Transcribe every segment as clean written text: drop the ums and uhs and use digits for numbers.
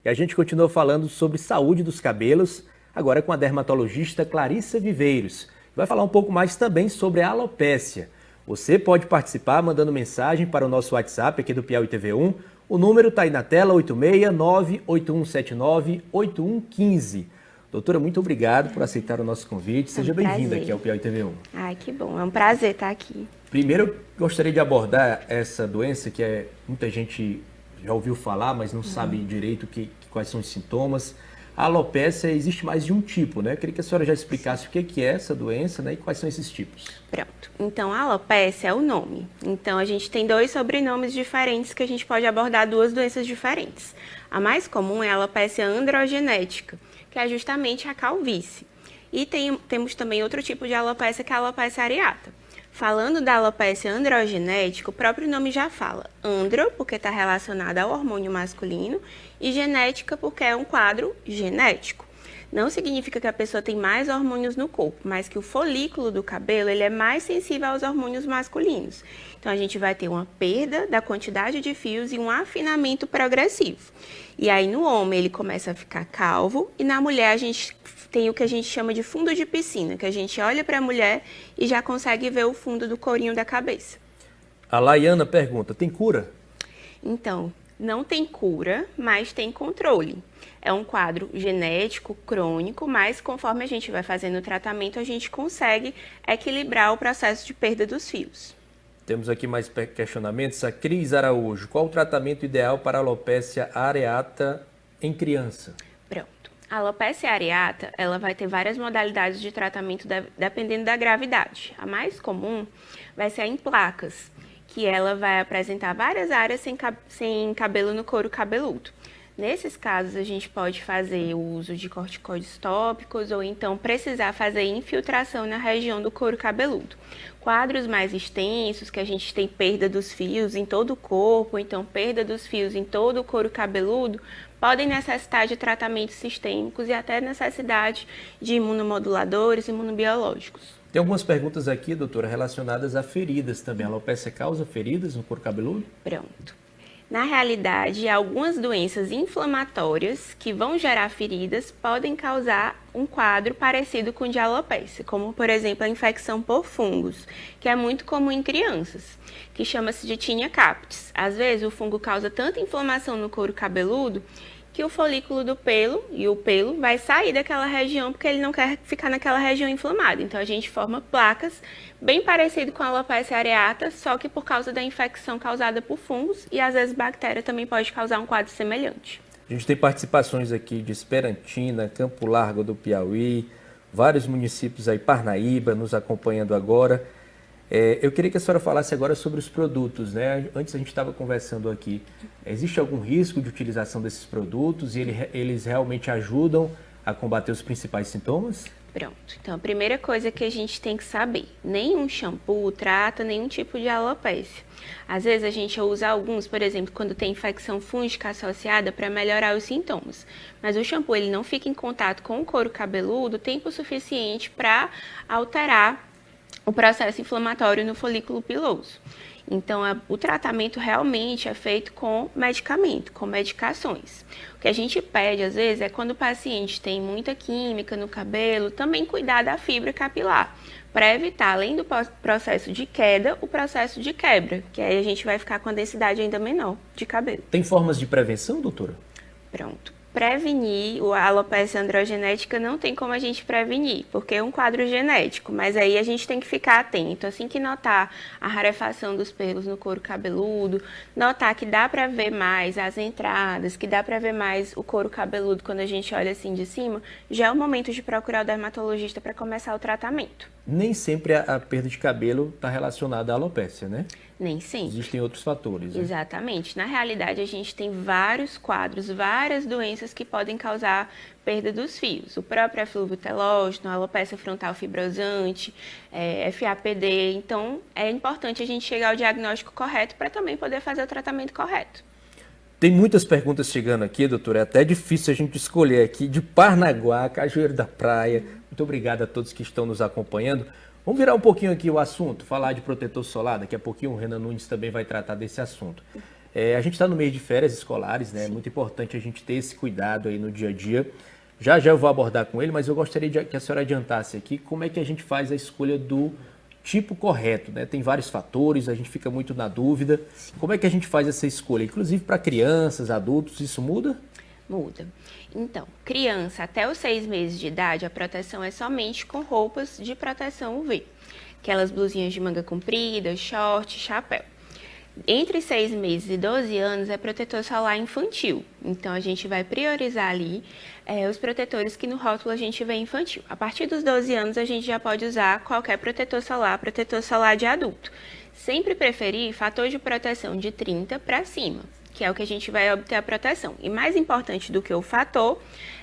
E a gente continua falando sobre saúde dos cabelos, agora com a dermatologista Clarissa Viveiros. Vai falar um pouco mais também sobre a alopécia. Você pode participar mandando mensagem para o nosso WhatsApp aqui do Piauí TV1. O número está aí na tela, 869-8179-8115. Doutora, muito obrigado por aceitar o nosso convite. Seja bem-vinda aqui ao Piauí TV1. Ai, que bom. É um prazer estar aqui. Primeiro, eu gostaria de abordar essa doença que muita gente já ouviu falar, mas não sabe direito quais são os sintomas. A alopécia existe mais de um tipo, né? Eu queria que a senhora já explicasse o que é essa doença, né? E quais são esses tipos. Pronto. Então, a alopécia é o nome. Então, a gente tem dois sobrenomes diferentes que a gente pode abordar duas doenças diferentes. A mais comum é a alopécia androgenética, que é justamente a calvície. E temos também outro tipo de alopécia, que é a alopécia areata. Falando da alopécia androgenética, o próprio nome já fala. Andro, porque está relacionada ao hormônio masculino, e genética, porque é um quadro genético. Não significa que a pessoa tem mais hormônios no corpo, mas que o folículo do cabelo ele é mais sensível aos hormônios masculinos. Então, a gente vai ter uma perda da quantidade de fios e um afinamento progressivo. E aí, no homem, ele começa a ficar calvo, e na mulher, a gente tem o que a gente chama de fundo de piscina, que a gente olha para a mulher e já consegue ver o fundo do corinho da cabeça. A Laiana pergunta, tem cura? Então, não tem cura, mas tem controle. É um quadro genético, crônico, mas conforme a gente vai fazendo o tratamento, a gente consegue equilibrar o processo de perda dos fios. Temos aqui mais questionamentos. A Cris Araújo, qual o tratamento ideal para a alopécia areata em criança? Pronto. A alopécia areata, ela vai ter várias modalidades de tratamento dependendo da gravidade. A mais comum vai ser em placas, que ela vai apresentar várias áreas sem cabelo no couro cabeludo. Nesses casos, a gente pode fazer o uso de corticoides tópicos ou então precisar fazer infiltração na região do couro cabeludo. Quadros mais extensos, que a gente tem perda dos fios em todo o corpo, ou então perda dos fios em todo o couro cabeludo, podem necessitar de tratamentos sistêmicos e até necessidade de imunomoduladores e imunobiológicos. Tem algumas perguntas aqui, doutora, relacionadas a feridas também. A alopécia causa feridas no couro cabeludo? Pronto. Na realidade, algumas doenças inflamatórias que vão gerar feridas podem causar um quadro parecido com o de alopécia, como, por exemplo, a infecção por fungos, que é muito comum em crianças, que chama-se de tinea capitis. Às vezes, o fungo causa tanta inflamação no couro cabeludo que o folículo do pelo e o pelo vai sair daquela região porque ele não quer ficar naquela região inflamada. Então, a gente forma placas bem parecido com a alopécia areata, só que por causa da infecção causada por fungos e às vezes bactéria também pode causar um quadro semelhante. A gente tem participações aqui de Esperantina, Campo Largo do Piauí, vários municípios aí, Parnaíba, nos acompanhando agora. Eu queria que a senhora falasse agora sobre os produtos, né? Antes a gente estava conversando aqui. Existe algum risco de utilização desses produtos e eles realmente ajudam a combater os principais sintomas? Pronto. Então, a primeira coisa que a gente tem que saber, nenhum shampoo trata nenhum tipo de alopécia. Às vezes a gente usa alguns, por exemplo, quando tem infecção fúngica associada para melhorar os sintomas. Mas o shampoo ele não fica em contato com o couro cabeludo tempo suficiente para alterar o processo inflamatório no folículo piloso. Então, o tratamento realmente é feito com medicamento, com medicações. O que a gente pede, às vezes, é quando o paciente tem muita química no cabelo, também cuidar da fibra capilar, para evitar, além do processo de queda, o processo de quebra, que aí a gente vai ficar com a densidade ainda menor de cabelo. Tem formas de prevenção, doutora? Pronto. Prevenir a alopécia androgenética não tem como a gente prevenir, porque é um quadro genético, mas aí a gente tem que ficar atento. Assim que notar a rarefação dos pelos no couro cabeludo, notar que dá para ver mais as entradas, que dá para ver mais o couro cabeludo quando a gente olha assim de cima, já é o momento de procurar o dermatologista para começar o tratamento. Nem sempre a perda de cabelo está relacionada à alopécia, né? Nem sempre. Existem outros fatores, né? Exatamente. Na realidade, a gente tem vários quadros, várias doenças que podem causar perda dos fios. O próprio eflúvio telógeno, a alopecia frontal fibrosante, FAPD. Então, é importante a gente chegar ao diagnóstico correto para também poder fazer o tratamento correto. Tem muitas perguntas chegando aqui, doutora. É até difícil a gente escolher aqui. De Parnaguá, Cajueiro da Praia. Muito obrigado a todos que estão nos acompanhando. Vamos virar um pouquinho aqui o assunto, falar de protetor solar. Daqui a pouquinho o Renan Nunes também vai tratar desse assunto. A gente está no meio de férias escolares, né? É muito importante a gente ter esse cuidado aí no dia a dia. Já já eu vou abordar com ele, mas eu gostaria que a senhora adiantasse aqui como é que a gente faz a escolha do tipo correto, né? Tem vários fatores, a gente fica muito na dúvida. Como é que a gente faz essa escolha? Inclusive para crianças, adultos, isso muda? Muda. Então, criança até os 6 meses de idade, a proteção é somente com roupas de proteção UV. Aquelas blusinhas de manga comprida, short, chapéu. Entre 6 meses e 12 anos é protetor solar infantil. Então, a gente vai priorizar ali os protetores que no rótulo a gente vê infantil. A partir dos 12 anos, a gente já pode usar qualquer protetor solar de adulto. Sempre preferir fator de proteção de 30 para cima, que é o que a gente vai obter a proteção. E mais importante do que o fator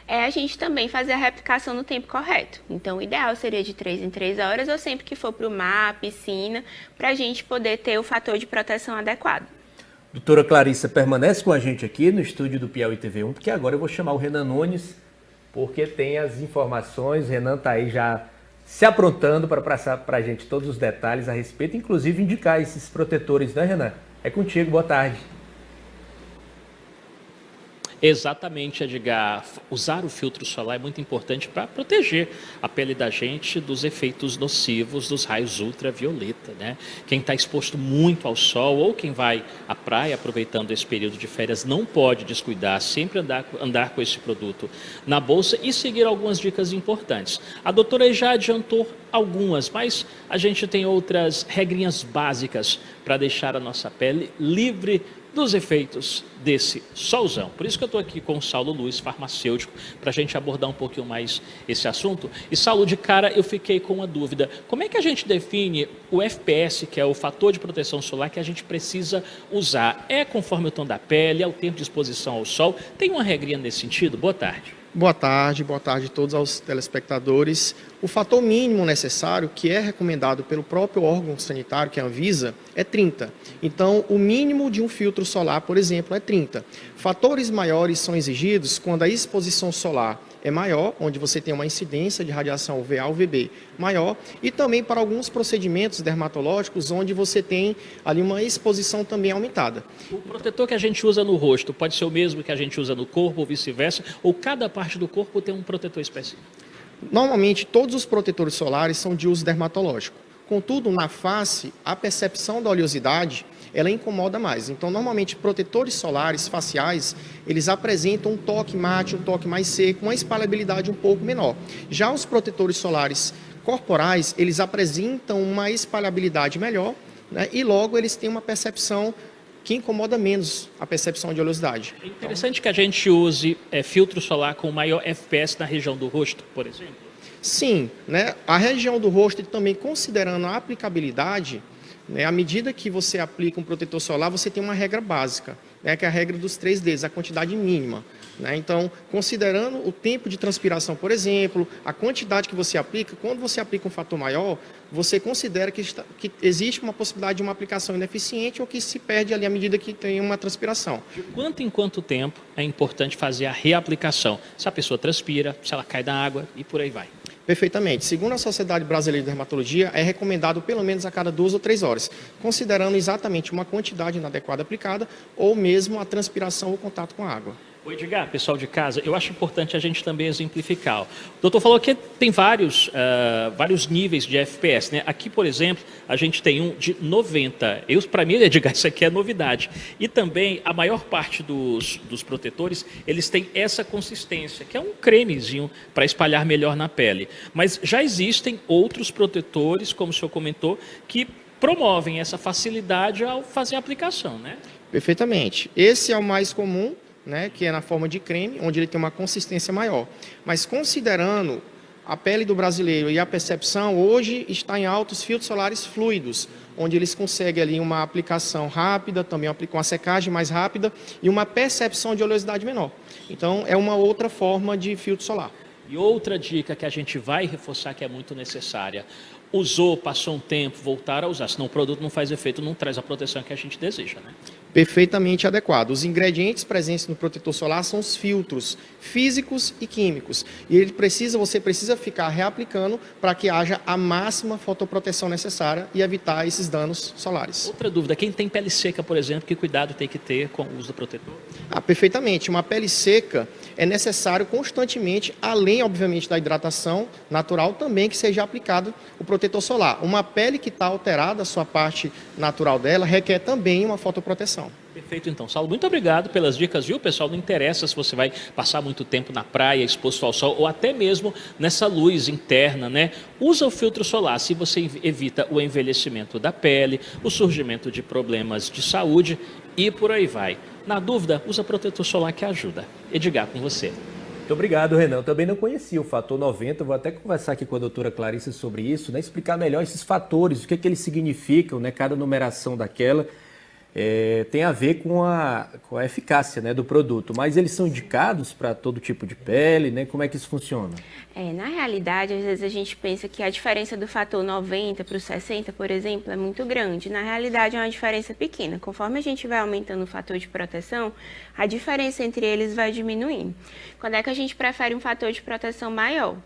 é a gente também fazer a reaplicação no tempo correto. Então, o ideal seria de 3 em 3 horas ou sempre que for para o mar, piscina, para a gente poder ter o fator de proteção adequado. Doutora Clarissa, permanece com a gente aqui no estúdio do Piauí TV1, porque agora eu vou chamar o Renan Nunes, porque tem as informações. O Renan está aí já se aprontando para passar para a gente todos os detalhes a respeito, inclusive indicar esses protetores, né, Renan? É contigo, boa tarde. Exatamente, Edgar. Usar o filtro solar é muito importante para proteger a pele da gente dos efeitos nocivos dos raios ultravioleta, né? Quem está exposto muito ao sol ou quem vai à praia aproveitando esse período de férias não pode descuidar, sempre andar com esse produto na bolsa e seguir algumas dicas importantes. A doutora já adiantou algumas, mas a gente tem outras regrinhas básicas para deixar a nossa pele livre dos efeitos desse solzão. Por isso que eu estou aqui com o Saulo Luiz, farmacêutico, para a gente abordar um pouquinho mais esse assunto. E, Saulo, de cara eu fiquei com uma dúvida. Como é que a gente define o FPS, que é o fator de proteção solar que a gente precisa usar? É conforme o tom da pele, é o tempo de exposição ao sol? Tem uma regrinha nesse sentido? Boa tarde. Boa tarde a todos aos telespectadores. O fator mínimo necessário, que é recomendado pelo próprio órgão sanitário, que é a Anvisa, é 30. Então, o mínimo de um filtro solar, por exemplo, é 30. Fatores maiores são exigidos quando a exposição solar é maior, onde você tem uma incidência de radiação UVA, UVB maior, e também para alguns procedimentos dermatológicos, onde você tem ali uma exposição também aumentada. O protetor que a gente usa no rosto pode ser o mesmo que a gente usa no corpo ou vice-versa, ou cada parte do corpo tem um protetor específico? Normalmente, todos os protetores solares são de uso dermatológico. Contudo, na face, a percepção da oleosidade, ela incomoda mais. Então, normalmente, protetores solares faciais, eles apresentam um toque mate, um toque mais seco, uma espalhabilidade um pouco menor. Já os protetores solares corporais, eles apresentam uma espalhabilidade melhor, né? E logo eles têm uma percepção que incomoda menos a percepção de oleosidade. É interessante que a gente use filtro solar com maior FPS na região do rosto, por exemplo? Sim, né? A região do rosto, também considerando a aplicabilidade, né? À medida que você aplica um protetor solar, você tem uma regra básica, né? Que é a regra dos 3 Ds, a quantidade mínima. Né? Então, considerando o tempo de transpiração, por exemplo, a quantidade que você aplica, quando você aplica um fator maior, você considera que existe uma possibilidade de uma aplicação ineficiente ou que se perde ali à medida que tem uma transpiração. De quanto em quanto tempo é importante fazer a reaplicação? Se a pessoa transpira, se ela cai da água e por aí vai. Perfeitamente. Segundo a Sociedade Brasileira de Dermatologia, é recomendado pelo menos a cada 2 ou 3 horas, considerando exatamente uma quantidade inadequada aplicada ou mesmo a transpiração ou contato com a água. Ô Edgar, pessoal de casa, eu acho importante a gente também exemplificar. O doutor falou que tem vários níveis de FPS, né? Aqui, por exemplo, a gente tem um de 90. Para mim, Edgar, isso aqui é novidade. E também, a maior parte dos protetores, eles têm essa consistência, que é um cremezinho para espalhar melhor na pele. Mas já existem outros protetores, como o senhor comentou, que promovem essa facilidade ao fazer a aplicação, né? Perfeitamente. Esse é o mais comum, né, que é na forma de creme, onde ele tem uma consistência maior. Mas considerando a pele do brasileiro e a percepção, hoje está em altos filtros solares fluidos, onde eles conseguem ali uma aplicação rápida, também uma secagem mais rápida e uma percepção de oleosidade menor. Então, é uma outra forma de filtro solar. E outra dica que a gente vai reforçar que é muito necessária: usou, passou um tempo, voltar a usar, senão o produto não faz efeito, não traz a proteção que a gente deseja, né? Perfeitamente adequado. Os ingredientes presentes no protetor solar são os filtros físicos e químicos. E você precisa ficar reaplicando para que haja a máxima fotoproteção necessária e evitar esses danos solares. Outra dúvida, quem tem pele seca, por exemplo, que cuidado tem que ter com o uso do protetor? Perfeitamente. Uma pele seca é necessário constantemente, além, obviamente, da hidratação natural, também que seja aplicado o protetor solar. Uma pele que está alterada, a sua parte natural dela, requer também uma fotoproteção. Perfeito, então. Saulo, muito obrigado pelas dicas, viu? Pessoal, não interessa se você vai passar muito tempo na praia, exposto ao sol, ou até mesmo nessa luz interna, né? Usa o filtro solar, se você evita o envelhecimento da pele, o surgimento de problemas de saúde e por aí vai. Na dúvida, usa protetor solar que ajuda. Edgar, com você. Muito obrigado, Renan. Eu também não conhecia o fator 90, vou até conversar aqui com a doutora Clarissa sobre isso, né? Explicar melhor esses fatores, o que é que eles significam, né? Cada numeração daquela. Tem a ver com a eficácia, né, do produto, mas eles são indicados para todo tipo de pele, né? Como é que isso funciona? Na realidade, às vezes a gente pensa que a diferença do fator 90 para o 60, por exemplo, é muito grande. Na realidade, é uma diferença pequena. Conforme a gente vai aumentando o fator de proteção, a diferença entre eles vai diminuindo. Quando é que a gente prefere um fator de proteção maior?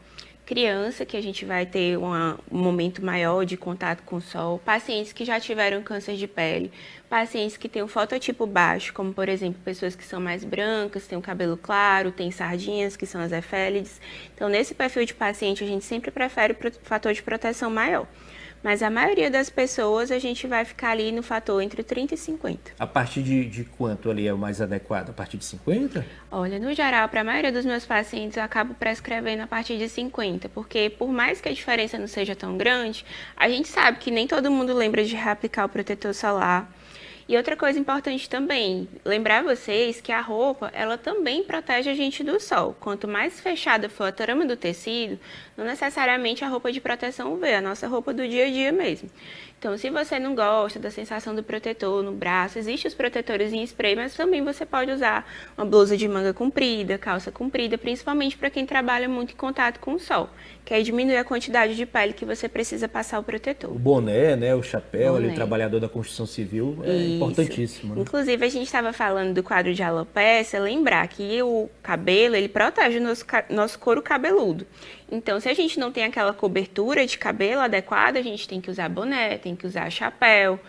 Criança, que a gente vai ter um momento maior de contato com o sol, pacientes que já tiveram câncer de pele, pacientes que têm um fototipo baixo, como por exemplo, pessoas que são mais brancas, têm o cabelo claro, têm sardinhas, que são as efélides. Então, nesse perfil de paciente, a gente sempre prefere o fator de proteção maior. Mas a maioria das pessoas, a gente vai ficar ali no fator entre 30 e 50. A partir de quanto ali é o mais adequado? A partir de 50? Olha, no geral, para a maioria dos meus pacientes, eu acabo prescrevendo a partir de 50, porque por mais que a diferença não seja tão grande, a gente sabe que nem todo mundo lembra de reaplicar o protetor solar. E outra coisa importante também, lembrar vocês que a roupa, ela também protege a gente do sol. Quanto mais fechada for a trama do tecido, não necessariamente a roupa de proteção UV, a nossa roupa do dia a dia mesmo. Então, se você não gosta da sensação do protetor no braço, existem os protetores em spray, mas também você pode usar uma blusa de manga comprida, calça comprida, principalmente para quem trabalha muito em contato com o sol, que aí diminui a quantidade de pele que você precisa passar o protetor. O boné, né, o chapéu, ali, o trabalhador da construção civil, importantíssimo. Né? Inclusive, a gente estava falando do quadro de alopecia, lembrar que o cabelo, ele protege o nosso couro cabeludo. Então, se a gente não tem aquela cobertura de cabelo adequada, a gente tem que usar boné, tem que usar chapéu,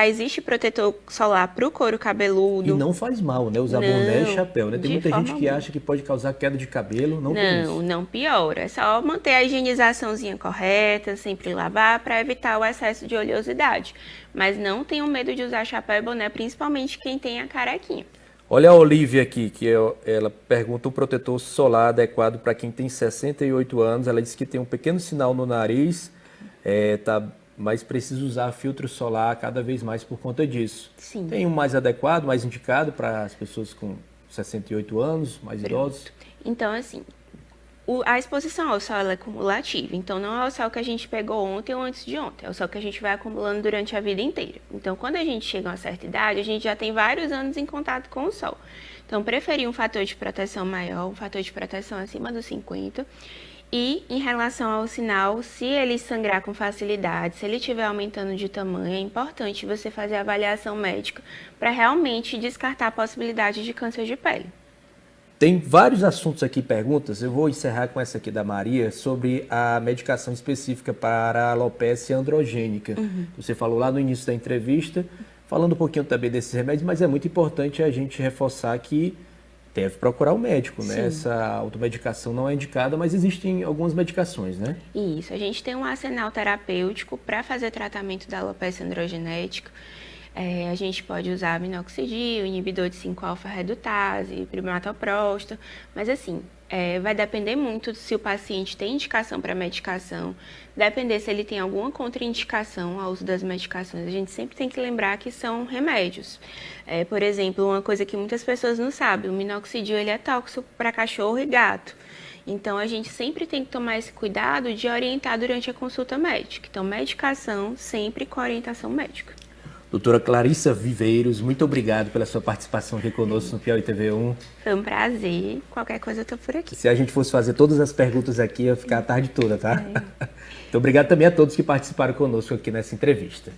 existe protetor solar para o couro cabeludo. E não faz mal, né? Usar boné e chapéu, né? Tem muita gente que acha que pode causar queda de cabelo, não tem isso. Não piora. É só manter a higienizaçãozinha correta, sempre lavar para evitar o excesso de oleosidade. Mas não tenham medo de usar chapéu e boné, principalmente quem tem a carequinha. Olha a Olivia aqui, ela pergunta o protetor solar adequado para quem tem 68 anos. Ela diz que tem um pequeno sinal no nariz, mas precisa usar filtro solar cada vez mais por conta disso. Sim. Tem um mais adequado, mais indicado para as pessoas com 68 anos, mais idosos? Então, assim, a exposição ao sol ela é cumulativa, então não é o sol que a gente pegou ontem ou antes de ontem, é o sol que a gente vai acumulando durante a vida inteira. Então, quando a gente chega a uma certa idade, a gente já tem vários anos em contato com o sol. Então, preferir um fator de proteção maior, um fator de proteção acima dos 50. E, em relação ao sinal, se ele sangrar com facilidade, se ele estiver aumentando de tamanho, é importante você fazer a avaliação médica para realmente descartar a possibilidade de câncer de pele. Tem vários assuntos aqui, perguntas. Eu vou encerrar com essa aqui da Maria, sobre a medicação específica para a alopecia androgênica. Você falou lá no início da entrevista, falando um pouquinho também desses remédios, mas é muito importante a gente reforçar que deve procurar o médico, né? Essa automedicação não é indicada, mas existem algumas medicações, né? Isso, a gente tem um arsenal terapêutico para fazer tratamento da alopecia androgenética. A gente pode usar minoxidil, inibidor de 5-alfa-redutase, primatoprosta, mas assim, vai depender muito se o paciente tem indicação para medicação, depender se ele tem alguma contraindicação ao uso das medicações. A gente sempre tem que lembrar que são remédios. Por exemplo, uma coisa que muitas pessoas não sabem, o minoxidil ele é tóxico para cachorro e gato. Então, a gente sempre tem que tomar esse cuidado de orientar durante a consulta médica. Então, medicação sempre com orientação médica. Doutora Clarissa Viveiros, muito obrigado pela sua participação aqui conosco no Piauí TV1. Foi um prazer. Qualquer coisa eu estou por aqui. Se a gente fosse fazer todas as perguntas aqui, ia ficar a tarde toda, tá? Então, obrigado também a todos que participaram conosco aqui nessa entrevista.